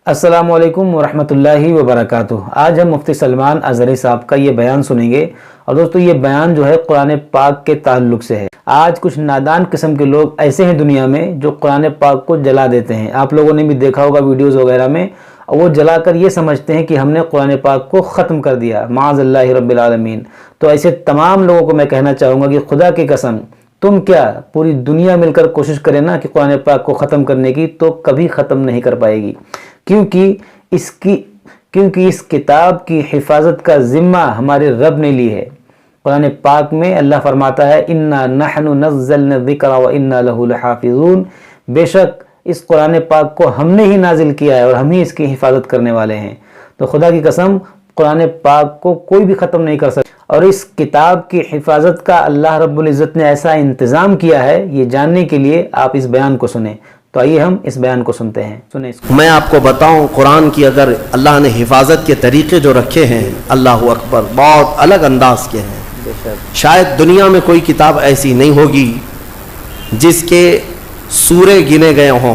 अस्सलामु अलैकुम वरहमतुल्लाहि वबरकातुह। आज हम मुफ्ती सलमान अज़हरी साहब का ये बयान सुनेंगे। और दोस्तों, ये बयान जो है कुरान पाक के ताल्लुक से है। आज कुछ नादान किस्म के लोग ऐसे हैं दुनिया में जो कुरान पाक को जला देते हैं। आप लोगों ने भी देखा होगा वीडियोज़ वगैरह में, वो जलाकर ये समझते हैं कि हमने कुरान पाक को ख़त्म कर दिया, माअज़ल्लाहि रब्बिल आलमीन। तो ऐसे तमाम लोगों को मैं कहना चाहूँगा कि खुदा की कसम, तुम क्या पूरी दुनिया मिलकर कोशिश करें ना कि कुरान पाक को ख़त्म करने की, तो कभी ख़त्म नहीं कर पाएगी। क्योंकि इस किताब की हिफाजत का ज़िम्मा हमारे रब ने ली है। कुरान पाक में अल्लाह फरमाता है, इन्ना नहनु नज़्ज़लना ज़िक्रा व इन्ना लहु लहाफ़िज़ून। बेशक इस कुरान पाक को हमने ही नाजिल किया है और हम ही इसकी हिफाजत करने वाले हैं। तो खुदा की कसम, कुरान पाक को कोई भी ख़त्म नहीं कर सकता। और इस किताब की हिफाजत का अल्लाह रब्बुल इज़्ज़त ने ऐसा इंतज़ाम किया है, ये जानने के लिए आप इस बयान को सुने। तो आइए हम इस बयान को सुनते हैं। सुने इसको। मैं आपको बताऊं, कुरान की अगर अल्लाह ने हिफाजत के तरीके जो रखे हैं, अल्लाह अकबर, बहुत अलग अंदाज के हैं। शायद दुनिया में कोई किताब ऐसी नहीं होगी जिसके सूरे गिने गए हों,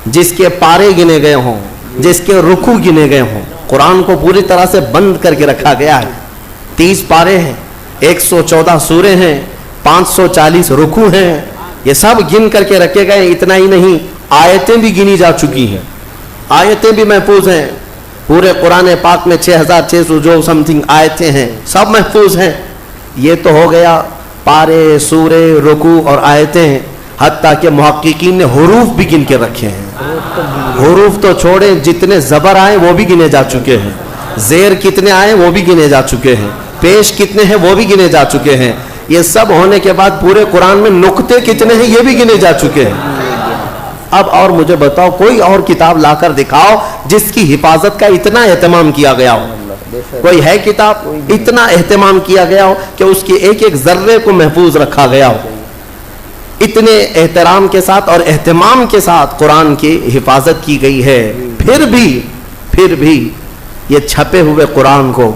जिसके पारे गिने गए हों, जिसके रुकू गिने गए हों। कुरान को पूरी तरह से बंद करके रखा गया है। 30 पारे हैं, 114 सूरे हैं, 540 रुकू हैं, ये सब गिन करके रखे गए। इतना ही नहीं, आयतें भी गिनी जा चुकी हैं, आयतें भी महफूज हैं। पूरे कुरान पाक में 6600 जो समथिंग आयतें हैं, सब महफूज हैं। ये तो हो गया पारे, सूरे, रुकू और आयतें। हत्ता कि मुहक्किकीन ने हुरूफ भी गिन के रखे हैं। हुरूफ तो छोड़े, जितने ज़बर आए वो भी गिने जा चुके हैं, ज़ेर कितने आए वो भी गिने जा चुके हैं, पेश कितने हैं वो भी गिने जा चुके हैं। ये सब होने के बाद पूरे कुरान में नुक्ते कितने हैं ये भी गिने जा चुके हैं। अब और मुझे बताओ, कोई और किताब लाकर दिखाओ जिसकी हिफाजत का इतना एहतमाम किया गया हो। कोई है किताब इतना एहतमाम किया गया हो कि उसके एक एक जर्रे को महफूज रखा गया हो। इतने एहतराम के साथ और एहतमाम के साथ कुरान की हिफाजत की गई है। फिर भी ये छपे हुए कुरान को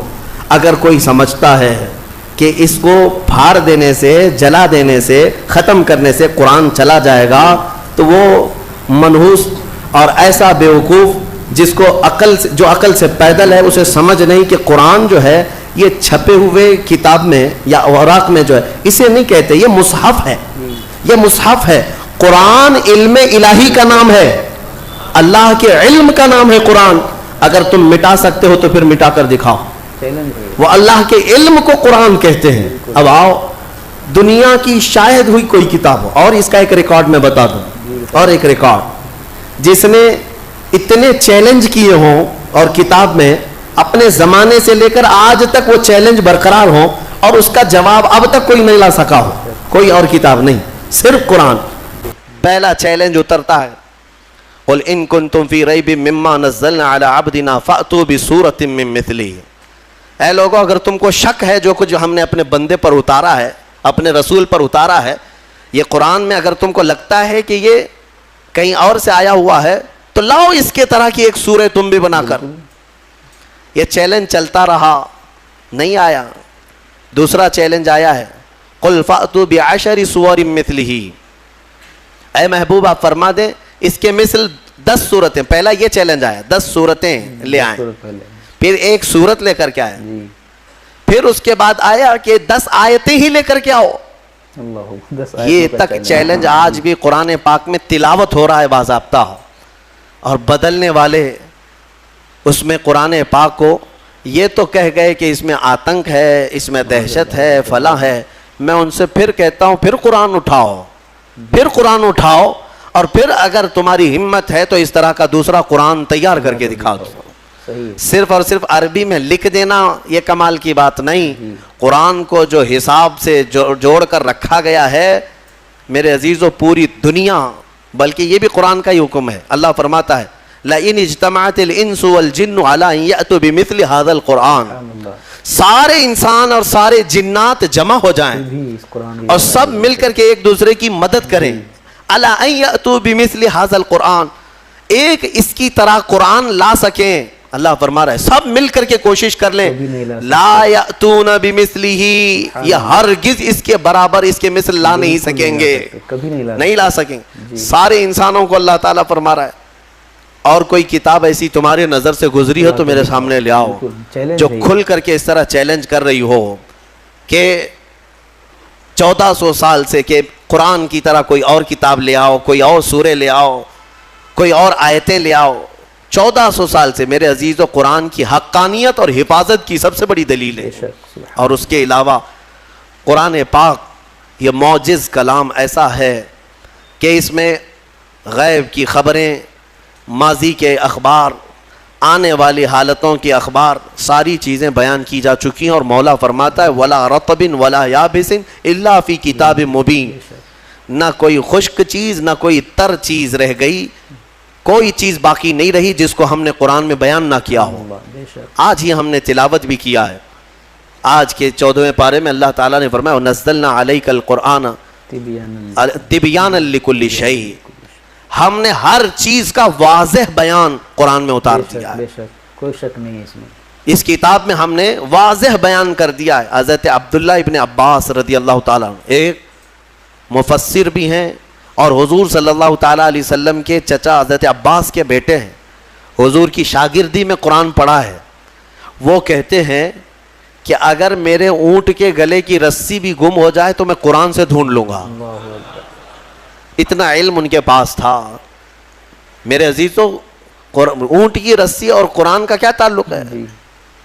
अगर कोई समझता है कि इसको फाड़ देने से, जला देने से, ख़त्म करने से कुरान चला जाएगा, तो वो मनहूस और ऐसा बेवकूफ़ जिसको जो अकल से पैदल है, उसे समझ नहीं कि कुरान जो है ये छपे हुए किताब में या औराक में जो है, इसे नहीं कहते, ये मुसहफ़ है। ये मुसहफ़ है। कुरान इल्म इलाही का नाम है, अल्लाह के इल्म का नाम है कुरान। अगर तुम मिटा सकते हो तो फिर मिटा कर दिखाओ। वो अल्लाह के इल्म को कुरान कहते हैं। अब आओ, दुनिया की शायद हुई कोई किताब हो, और इसका एक रिकॉर्ड मैं बता दूं, और एक रिकॉर्ड जिसने इतने चैलेंज किए हों और किताब में अपने जमाने से लेकर आज तक वो चैलेंज बरकरार हो और उसका जवाब अब तक कोई नहीं ला सका हो। कोई और किताब नहीं, सिर्फ कुरान। पहला चैलेंज उतरता है, कुल इन कुंतुम फी रैबिम मिम्मा नज़्ज़लना अला अब्दिना फ़अतू बिसूरतिम मिन मिथलिही। ऐ लोगों, अगर तुमको शक है जो कुछ हमने अपने बंदे पर उतारा है, अपने रसूल पर उतारा है, ये कुरान में अगर तुमको लगता है कि ये कहीं और से आया हुआ है, तो लाओ इसके तरह की एक सूरह तुम भी बनाकर। ये चैलेंज चलता रहा, नहीं आया। दूसरा चैलेंज आया है, कुल फ़अतू बिअशरि सूवरिम मिथलिही। ऐ महबूब, आप फरमा दें इसके मिसल 10 सूरतें। पहला ये चैलेंज आया, 10 सूरतें ले आए, फिर एक सूरत लेकर के आए, फिर उसके बाद आया कि 10 आयतें ही लेकर के आओ। ये तक चैलेंज आज भी कुरान पाक में तिलावत हो रहा है बाज़ाब्ता, और बदलने वाले उसमें कुरान पाक को ये तो कह गए कि इसमें आतंक है, इसमें दहशत है, फला है। मैं उनसे फिर कहता हूँ, फिर कुरान उठाओ, फिर कुरान उठाओ, और फिर अगर तुम्हारी हिम्मत है तो इस तरह का दूसरा कुरान तैयार करके दिखा दो। सिर्फ और सिर्फ अरबी में लिख देना ये कमाल की बात नहीं। कुरान को जो हिसाब से जोड़ कर रखा गया है, मेरे अजीज़ों, पूरी दुनिया, बल्कि ये भी कुरान का ही हुक्म है। अल्लाह फरमाता है, लइन इज्तमाअतिल इंसु वल जिन्नु अला अन यअतू बिमिथलि हाज़ल कुरान। सारे इंसान और सारे जिन्नात जमा हो जाएं और सब मिलकर के एक दूसरे की मदद करें। अला अन यअतू बिमिथलि हाज़ल कुरान, एक इसकी तरह कुरान ला सकें। अल्लाह फरमा रहा है सब मिल करके कोशिश कर लें। ला यातूना बिमिस्लिही, ये हरगिज इसके बराबर, इसके मिसल ला नहीं सकेंगे, कभी नहीं ला सकेंगे। सारे इंसानों को अल्लाह ताला फरमा रहा है اور کوئی کتاب ایسی تمہاری نظر سے گزری ہو تو میرے سامنے لے آؤ جو کھل کر کے اس طرح چیلنج کر رہی ہو کہ 1400 سال سے کہ قرآن کی طرح کوئی اور کتاب لے آؤ, کوئی اور سورے لے آؤ, کوئی اور آیتیں لے آؤ. 1400 سال سے میرے عزیزو قرآن کی حقانیت اور حفاظت کی سب سے بڑی دلیل ہے. اور اس کے علاوہ قرآن پاک یہ معجز کلام ایسا ہے کہ اس میں غیب کی خبریں, ماضی کے اخبار, آنے والی حالتوں کی اخبار, ساری چیزیں بیان کی جا چکی ہیں. اور مولا فرماتا ہے وَلَا رَطْبٍ وَلَا يَابِسٍ إِلَّا فِي كِتَابٍ مُبِينٍ. نہ کوئی خشک چیز نہ کوئی تر چیز رہ گئی, کوئی چیز باقی نہیں رہی جس کو ہم نے قرآن میں بیان نہ کیا ہو. آج ہی ہم نے تلاوت بھی کیا ہے. آج کے 14ویں پارے میں اللہ تعالیٰ نے فرمایا وَنَزَّلْنَا عَلَيْكَ الْقُرْآنَ تِبْيَانًا لِكُلِّ شَيْءٍ. ہم نے ہر چیز کا واضح بیان قرآن میں اتار دیا ہے. کوئی شک نہیں ہے اس میں. اس کتاب میں ہم نے واضح بیان کر دیا ہے. حضرت عبداللہ ابن عباس رضی اللہ تعالیٰ ایک مفسر بھی ہیں اور حضور صلی اللہ تعالیٰ علیہ وسلم کے چچا حضرت عباس کے بیٹے ہیں. حضور کی شاگردی میں قرآن پڑھا ہے. وہ کہتے ہیں کہ اگر میرے اونٹ کے گلے کی رسی بھی گم ہو جائے تو میں قرآن سے ڈھونڈ لوں گا. اتنا علم ان کے پاس تھا. میرے عزیزو اونٹ کی رسی اور قرآن کا کیا تعلق ہے؟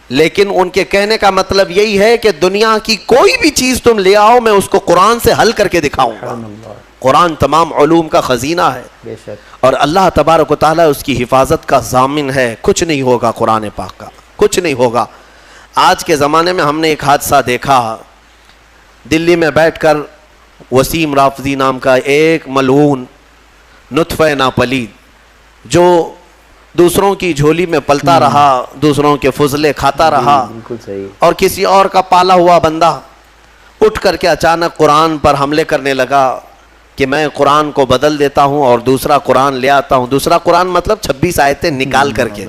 لیکن ان کے کہنے کا مطلب یہی ہے کہ دنیا کی کوئی بھی چیز تم لے آؤ میں اس کو قرآن سے حل کر کے دکھاؤں گا. قرآن تمام علوم کا خزینہ ہے اور اللہ تبارک و تعالیٰ اس کی حفاظت کا ضامن ہے. کچھ نہیں ہوگا قرآن پاک کا, کچھ نہیں ہوگا. آج کے زمانے میں ہم نے ایک حادثہ دیکھا. دلی میں بیٹھ کر وسیم رافضی نام کا ایک ملعون نطفہ ناپلید جو دوسروں کی جھولی میں پلتا رہا, دوسروں کے فضلے کھاتا رہا, اور کسی اور کا پالا ہوا بندہ اٹھ کر کے اچانک قرآن پر حملے کرنے لگا کہ میں قرآن کو بدل دیتا ہوں اور دوسرا قرآن لے آتا ہوں. دوسرا قرآن مطلب 26 آیتیں نکال کر کے,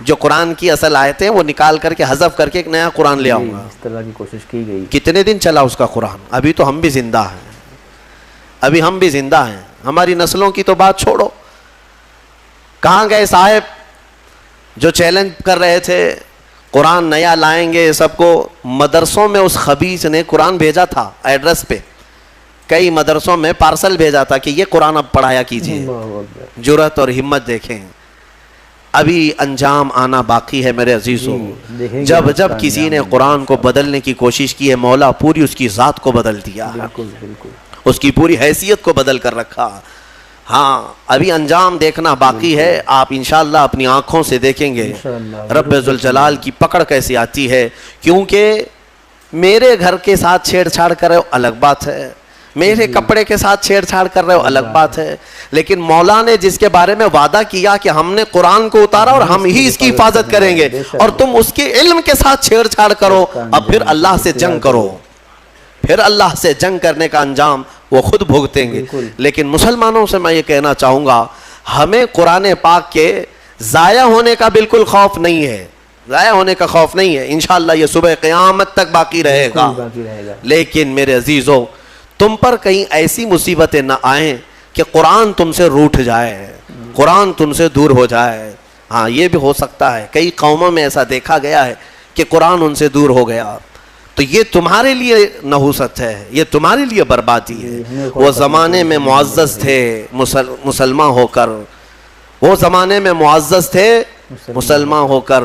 جو قرآن کی اصل آیتیں وہ نکال کر کے حذف کر کے ایک نیا قرآن لے آؤں گا. اس طرح کی کوشش کی گئی. کتنے دن چلا اس کا قرآن؟ ابھی تو ہم بھی زندہ ہیں, ابھی ہم بھی زندہ ہیں. ہماری نسلوں کی تو بات چھوڑو. کہاں گئے صاحب جو چیلنج کر رہے تھے قرآن نیا لائیں گے سب کو؟ مدرسوں میں اس خبیث نے قرآن بھیجا تھا ایڈریس پہ. کئی مدرسوں میں پارسل بھیجا تھا کہ یہ قرآن اب پڑھایا کیجیے. جرأت اور ہمت دیکھیں. ابھی انجام آنا باقی ہے میرے عزیزوں. جب کسی نے قرآن کو بدلنے کی کوشش کی ہے مولا پوری اس کی ذات کو بدل دیا, اس کی پوری حیثیت کو بدل کر رکھا. ہاں ابھی انجام دیکھنا باقی ہے. آپ انشاءاللہ اپنی آنکھوں سے دیکھیں گے رب ذوالجلال کی پکڑ کیسی آتی ہے. کیونکہ میرے گھر کے ساتھ چھیڑ چھاڑ کر رہے ہو الگ بات ہے, میرے کپڑے کے ساتھ چھیڑ چھاڑ کر رہے ہو الگ بات ہے, لیکن مولا نے جس کے بارے میں وعدہ کیا کہ ہم نے قرآن کو اتارا اور ہم ہی اس کی حفاظت کریں گے, اور تم اس کے علم کے ساتھ چھیڑ چھاڑ کرو, اب پھر اللہ سے جنگ کرو, پھر اللہ سے جنگ کرنے کا انجام وہ خود بھگتیں گے. لیکن مسلمانوں سے میں یہ کہنا چاہوں گا ہمیں قرآن پاک کے ضائع ہونے کا بالکل خوف نہیں ہے, ضائع ہونے کا خوف نہیں ہے. انشاءاللہ یہ صبح قیامت تک باقی رہے گا. لیکن میرے عزیزوں تم پر کہیں ایسی مصیبتیں نہ آئیں کہ قرآن تم سے روٹھ جائے, قرآن تم سے دور ہو جائے. ہاں یہ بھی ہو سکتا ہے, کئی قوموں میں ایسا دیکھا گیا ہے کہ قرآن ان سے دور ہو گیا, تو یہ تمہارے لیے نحوست ہے, یہ تمہارے لیے بربادی ہے. وہ زمانے میں معزز تھے مسلمان ہو کر, وہ زمانے میں معزز تھے مسلمان ہو کر,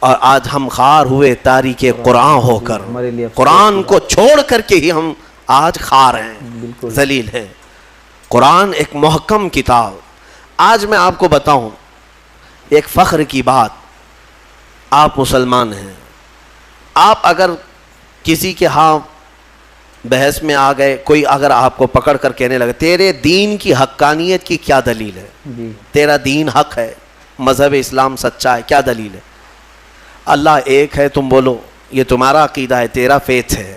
اور آج ہم خار ہوئے تاریک قرآن ہو کر. قرآن کو چھوڑ کر کے ہی ہم آج خار ہیں, ذلیل ہیں. قرآن ایک محکم کتاب. آج میں آپ کو بتاؤں ایک فخر کی بات, آپ مسلمان ہیں, آپ اگر کسی کے ہاں بحث میں آ گئے, کوئی اگر آپ کو پکڑ کر کہنے لگے تیرے دین کی حقانیت کی کیا دلیل ہے, تیرا دین حق ہے, مذہب اسلام سچا ہے, کیا دلیل ہے؟ اللہ ایک ہے, تم بولو یہ تمہارا عقیدہ ہے, تیرا فیتھ ہے.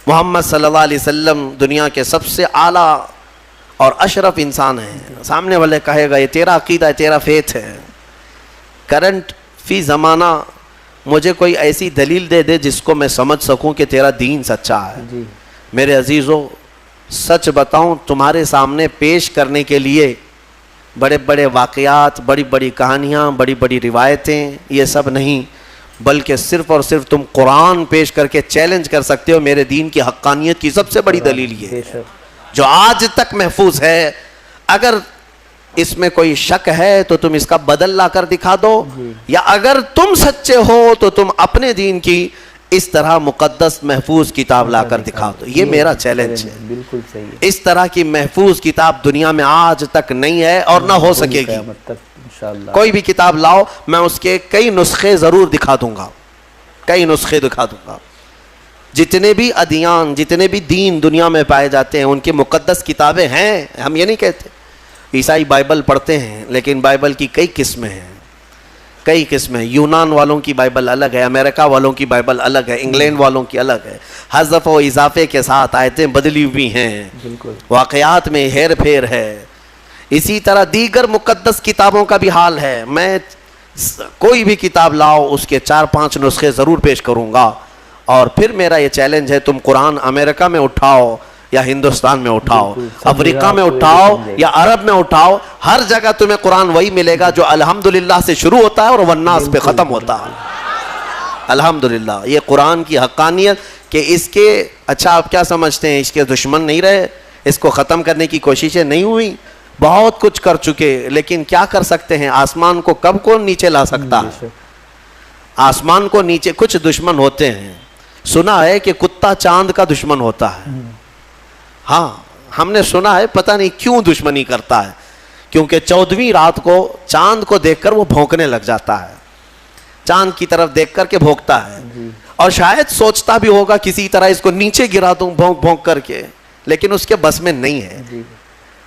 محمد صلی اللہ علیہ وسلم دنیا کے سب سے اعلیٰ اور اشرف انسان ہیں. سامنے والے کہے گا یہ تیرا عقیدہ ہے, تیرا فیتھ ہے. کرنٹ فی زمانہ مجھے کوئی ایسی دلیل دے دے جس کو میں سمجھ سکوں کہ تیرا دین سچا ہے. میرے عزیزو سچ بتاؤں تمہارے سامنے پیش کرنے کے لیے बड़े बड़े वाक़यात, बड़ी बड़ी कहानियाँ, बड़ी बड़ी रिवायतें, ये सब नहीं, बल्कि सिर्फ़ और सिर्फ तुम कुरान पेश करके चैलेंज कर सकते हो। मेरे दीन की हक्कानियत की सबसे बड़ी दलील ये है जो आज तक महफूज है। अगर इसमें कोई शक है तो तुम इसका बदल ला कर दिखा दो, या अगर तुम सच्चे हो तो तुम अपने दीन की इस तरह मुकद्दस महफूज किताब ला कर दिखा दो। ये मेरा चैलेंज है। बिल्कुल सही है। इस तरह की महफूज किताब दुनिया में आज तक नहीं है और ना हो सकेगी। क़यामत तक इंशाअल्लाह। कोई भी किताब लाओ, मैं उसके कई नुस्खे ज़रूर दिखा दूंगा, कई नुस्खे दिखा दूंगा। जितने भी अदियान, जितने भी दीन दुनिया में पाए जाते हैं, उनकी मुकद्दस किताबें हैं। हम ये नहीं कहते। ईसाई बाइबल पढ़ते हैं, लेकिन बाइबल की कई किस्में हैं, कई किस्में। यूनान वालों की बाइबल अलग है, अमेरिका वालों की बाइबल अलग है, इंग्लैंड वालों की अलग है। हज़फ व इजाफे के साथ आयतें बदली हुई हैं, वाक़यात में हेर फेर है। इसी तरह दीगर मुकद्दस किताबों का भी हाल है। मैं कोई भी किताब लाओ, उसके 4-5 नुस्खे ज़रूर पेश करूँगा। और फिर मेरा ये चैलेंज है, तुम कुरान अमेरिका में उठाओ या हिंदुस्तान में उठाओ, अफ्रीका में उठाओ या अरब में उठाओ, हर जगह तुम्हें कुरान वही मिलेगा जो अल्हम्दुलिल्लाह से शुरू होता है और वन्नास पे ख़त्म होता है। अल्हम्दुलिल्लाह। ये कुरान की हक्कानियत कि इसके, अच्छा आप क्या समझते हैं, इसके दुश्मन नहीं रहे, इसको ख़त्म करने की कोशिशें नहीं हुई? बहुत कुछ कर चुके, लेकिन क्या कर सकते हैं? आसमान को कब कौन नीचे ला सकता है? आसमान को नीचे कुछ दुश्मन होते हैं। सुना है कि कुत्ता चांद का दुश्मन होता है। हाँ, हमने सुना है, पता नहीं क्यों दुश्मनी करता है, क्योंकि 14वीं रात को चांद को देखकर वो भौंकने लग जाता है, चांद की तरफ देख करके भौंकता है, और शायद सोचता भी होगा किसी तरह इसको नीचे गिरा दूं भौंक भौंक करके, लेकिन उसके बस में नहीं है,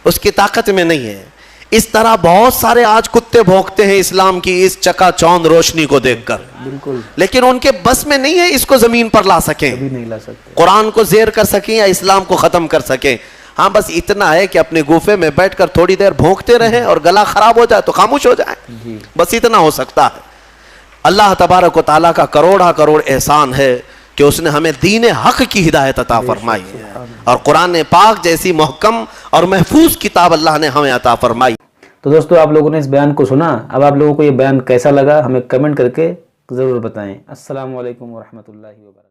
उसकी ताकत में नहीं है। इस तरह बहुत सारे आज कुत्ते भौंकते हैं इस्लाम की इस चकाचौंध रोशनी को देखकर, बिल्कुल, लेकिन उनके बस में नहीं है इसको जमीन पर ला सकें, कभी नहीं ला सकते, कुरान को ज़ेर कर सकें या इस्लाम को ख़त्म कर सकें। हाँ, बस इतना है कि अपने गुफे में बैठकर थोड़ी देर भौंकते रहें और गला खराब हो जाए तो खामोश हो जाए, बस इतना हो सकता है। अल्लाह तबारक व तआला का करोड़ा करोड़ एहसान है कि उसने हमें दीन हक की हिदायत अता फरमाई है, और कुरान पाक जैसी मुहक्कम और महफूज किताब अल्लाह ने हमें अता फरमाई। तो दोस्तों, आप लोगों ने इस बयान को सुना। अब आप लोगों को ये बयान कैसा लगा हमें कमेंट करके ज़रूर बताएं। अस्सलामु अलैकुम व रहमतुल्लाहि व बरकातहू।